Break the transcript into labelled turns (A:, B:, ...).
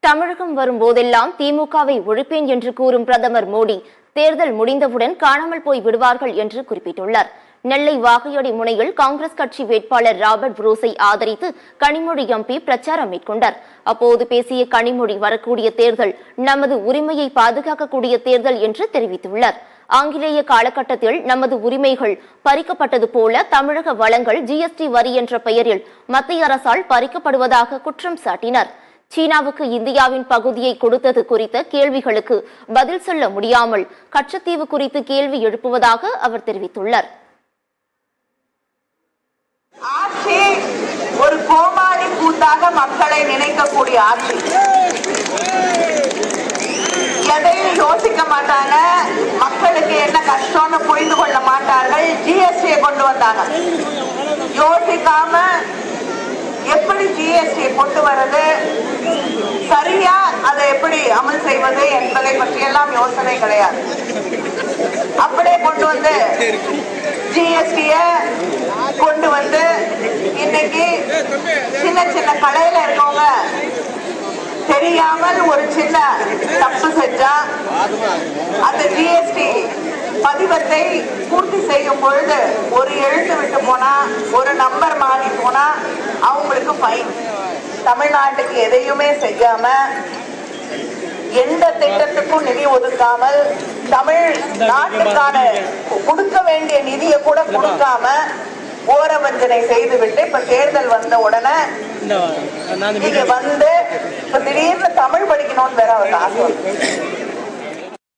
A: தமிழகம் வரும்போதெல்லாம் திமுகவை ஒழிப்பேன் என்று கூறும் பிரதமர் மோடி தேர்தல் முடிந்தவுடன் காணாமல் போய் விடுவார்கள் என்று குறிப்பிட்டுள்ளார். நெல்லை வாகையடி முனையில் காங்கிரஸ் கட்சி வேட்பாளர் ராபர்ட் புரூஸை ஆதரித்து கனிமொழி எம்பி பிரச்சாரம் மேற்கொண்டார். அப்போது பேசிய கனிமொழி, வரக்கூடிய தேர்தல் நமது உரிமையை பாதுகாக்கக்கூடிய தேர்தல் என்று தெரிவித்துள்ளார். ஆங்கிலேய காலகட்டத்தில் நமது உரிமைகள் பறிக்கப்பட்டது போல தமிழக வளங்கள் ஜிஎஸ்டி வரி என்ற பெயரில் மத்திய அரசால் பறிக்கப்படுவதாக குற்றம் சாட்டினார். சீனாவுக்கு இந்தியாவின் பகுதியை கொடுத்தது குறித்த கேள்விகளுக்கு பதில் சொல்ல முடியாமல் கச்சத்தீவு குறித்து கேள்வி எழுப்புவதாக அவர் தெரிவித்துள்ளார்.
B: ஆட்சி ஒரு கோமாளி கூத்தாக மக்களை நினைக்கக்கூடிய ஆட்சி. எதையும் யோசிக்க மாட்டாங்க, மக்களுக்கு என்ன கஷ்டம்னு புரிந்து கொள்ள மாட்டார்கள். ஜிஎஸ்டியை கொண்டு வந்தாங்க, யோசிக்காம எப்படி ஜிஎஸ்டி கொண்டு வர்றது, சரியா அதை எப்படி அமல் செய்வது என்பதை பற்றியெல்லாம் யோசனை கிடையாது. அப்படியே கொண்டு வந்து ஜிஎஸ்டிய கொண்டு வந்து இன்னைக்கு சின்ன சின்ன கடையில இருக்கவங்க தெரியாமல் ஒரு சின்ன தப்பு செஞ்சா அந்த ஜிஎஸ்டி பதிவத்தை பூர்த்தி செய்யும் பொழுது ஒரு எழுத்து விட்டு போனா, ஒரு நம்பர் மாறி போனா அவங்களுக்கு ஃபைன். தமிழ்நாட்டுக்கு எதையுமே செய்யாம, எந்த திட்டத்துக்கும் நிதி ஒதுக்காமல், தமிழ்நாட்டுக்கான கொடுக்க வேண்டிய நிதியை கூட கொடுக்காம ஓரவஞ்சனை செய்துவிட்டு இப்ப தேர்தல் வந்த உடனே நீங்க வந்து இப்ப திடீர்னு தமிழ் படிக்கணும்னு வேற அவர் ஆசை.